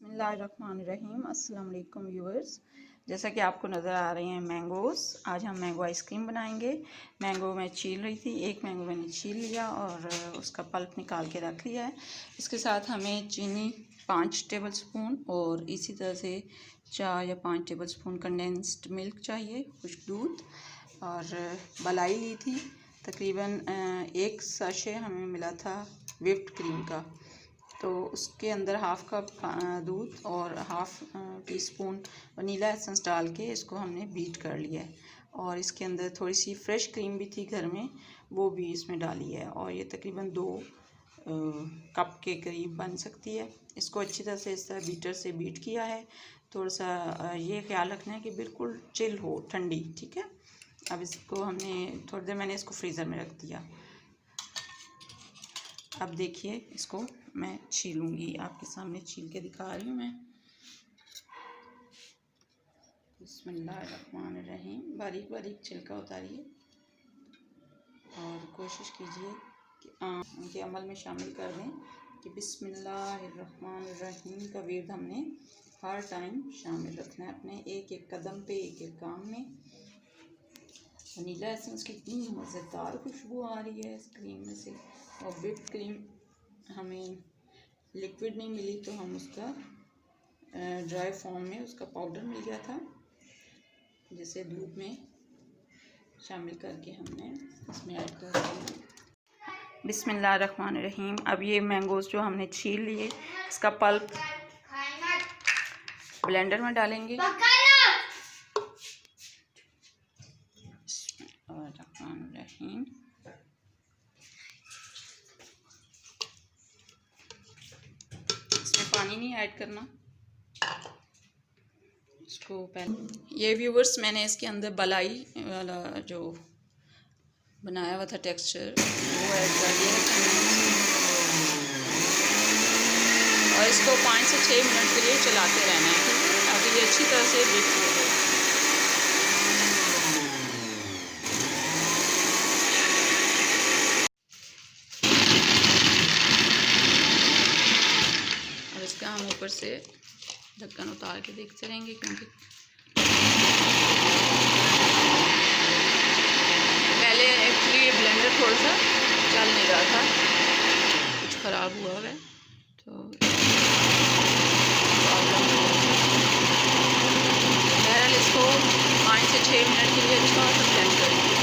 बिस्मिल्लाहिर्रहमानिर्रहीम। अस्सलाम वालेकुम व्यूअर्स। जैसा कि आपको नज़र आ रहे हैं मैंगोज़, आज हम मैंगो आइसक्रीम बनाएंगे। मैंगो मैं छील रही थी, एक मैंगो मैंने छील लिया और उसका पल्प निकाल के रख लिया है। इसके साथ हमें चीनी 5 टेबल स्पून और इसी तरह से 4 या 5 टेबल स्पून कंडेंस्ड मिल्क चाहिए, खुश्क दूध। और मलाई ली थी, तकरीबन 1 साशे हमें मिला था व्हिप्ड क्रीम का। तो उसके अंदर हाफ़ कप दूध और half tea spoon vanilla essence डाल के इसको हमने बीट कर लिया है। और इसके अंदर थोड़ी सी फ्रेश क्रीम भी थी घर में, वो भी इसमें डाली है और ये तकरीबन 2 कप के करीब बन सकती है। इसको अच्छी तरह से इस तरह बीटर से बीट किया है। थोड़ा सा ये ख्याल रखना है कि बिल्कुल चिल हो, ठंडी, ठीक है। अब इसको हमने थोड़ी देर मैंने इसको फ्रीज़र में रख दिया। अब देखिए इसको मैं छीलूँगी, आपके सामने छील के दिखा रही हूँ मैं। बिस्मिल्लाहिर्रहमानिर्रहीम। बारीक बारीक छिलका उतारिए और कोशिश कीजिए कि उनके अमल में शामिल कर दें कि बिस्मिल्लाहिर्रहमानिर्रहीम का विर्द हमने हर टाइम शामिल रखना है अपने एक एक कदम पे, एक एक काम में। वनीला एसेंस की इतनी मज़ेदार खुशबू आ रही है इस क्रीम में से। और व्हिप्ड क्रीम हमें लिक्विड नहीं मिली तो हम उसका ड्राई फॉर्म में उसका पाउडर मिल गया था, जिसे दूध में शामिल करके हमने इसमें ऐड कर दिया। बिस्मिल्लाहिर्रहमानिर्रहीम। अब ये मैंगोज़ जो हमने छील लिए, इसका पल्प ब्लेंडर में डालेंगे। बिस्मिल्लाहिर्रहमानिर्रहीम। इसमें पानी नहीं ऐड करना। इसको पहले ये व्यूवर्स मैंने इसके अंदर मलाई वाला जो बनाया हुआ था टेक्सचर वो ऐड कर दिया और इसको 5 से 6 मिनट के लिए चलाते रहना है, ठीक है, ताकि ये अच्छी तरह से बीट हो जाए। और इसका हम ऊपर से ढक्कन उतार के देखते रहेंगे, क्योंकि पहले एक्चुअली ये ब्लेंडर थोड़ा सा चल नहीं रहा था, कुछ ख़राब हुआ है तो प्रॉब्लम। बहरहाल इसको 5 से 6 मिनट के लिए अच्छा सा ब्लेंड करेंगे।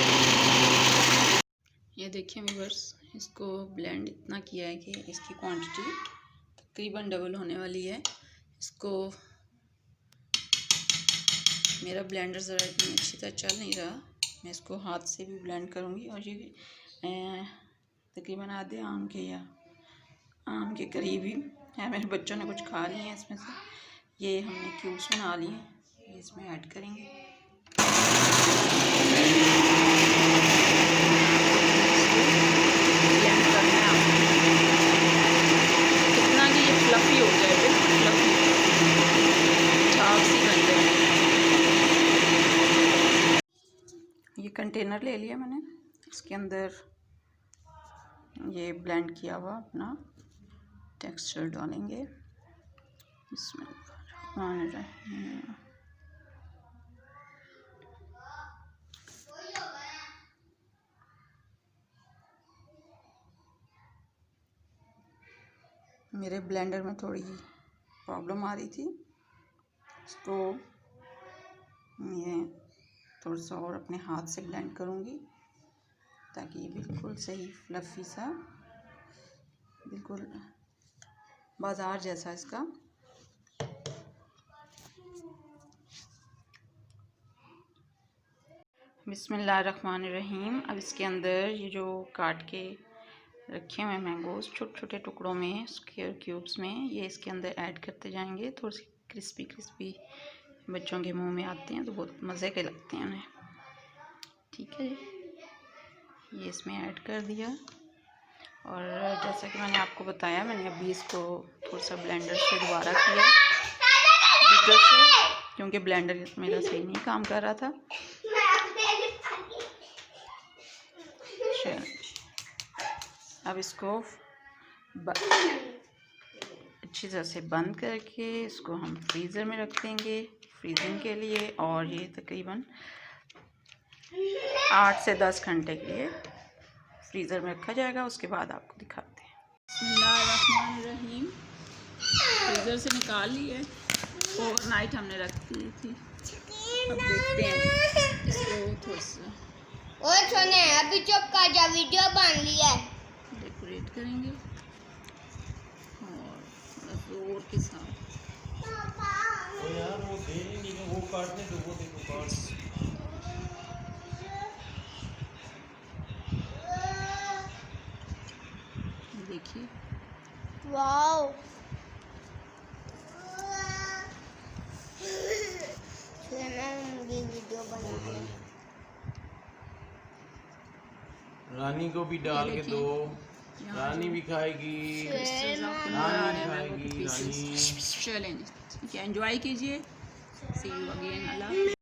ये देखिए व्यूअर्स, इसको ब्लेंड इतना किया है कि इसकी क्वांटिटी तकरीबन डबल होने वाली है। इसको मेरा ब्लेंडर ज़रा इतनी अच्छी तरह चल नहीं रहा, मैं इसको हाथ से भी ब्लेंड करूँगी। और ये तकरीबन आधे आम के करीब ही है। मेरे बच्चों ने कुछ खा लिए हैं इसमें से, ये हमने क्यूब्स बना लिए, ये इसमें ऐड करेंगे। ब्लेंड करना है कितना कि ये फ्लफ़ी हो जाए, बिल्कुल फ्लफ़ी झाग सी बन जाए। ये कंटेनर ले लिया मैंने, इसके अंदर ये ब्लेंड किया हुआ अपना टेक्सचर डालेंगे। बिस्मिल्लाहिर्रहमानिर्रहीम। मेरे ब्लेंडर में थोड़ी प्रॉब्लम आ रही थी, इसको मैं थोड़ा सा और अपने हाथ से ब्लेंड करूँगी ताकि ये बिल्कुल सही फ्लफ़ी सा, बिल्कुल बाज़ार जैसा इसका बिस्मिल्लाहिर्रहमानिर्रहीम। अब इसके अंदर ये जो काट के रखे हुए मैंगोज़ छोटे छोटे टुकड़ों में, स्क्वायर क्यूब्स में, ये इसके अंदर ऐड करते जाएंगे। थोड़ी सी क्रिस्पी क्रिस्पी बच्चों के मुंह में आते हैं तो बहुत मज़े के लगते हैं उन्हें, ठीक है। ये इसमें ऐड कर दिया और जैसा कि मैंने आपको बताया, मैंने अभी इसको थोड़ा सा ब्लेंडर से दोबारा किया बीटर से, क्योंकि ब्लेंडर मेरा सही नहीं काम कर रहा था। अब इसको अच्छी तरह से बंद करके इसको हम फ्रीज़र में रख देंगे फ्रीजिंग के लिए। और ये तकरीबन 8 से 10 घंटे के लिए फ्रीज़र में रखा जाएगा। उसके बाद आपको दिखाते हैं। बिस्मिल्लाहिर्रहमानिर्रहीम। फ्रीज़र से निकाल लिए, ओवरनाइट हमने रख दी थी। अब देखते हैं इसको थोड़ा सा और सुने अभी चुप कर जा, वीडियो बन लिया है। डेकोरेट करेंगे और थोड़ा जोर के साथ। यार वो दे नहीं, वो काटने दो, वो देखो काट। देखिए वाओ, वीडियो बना है। रानी को भी डाल के दो, रानी भी खाएगी, रानी खाएगी, रानी। चलें, एंजॉय कीजिए। सी यू अगेन। अल्लाह।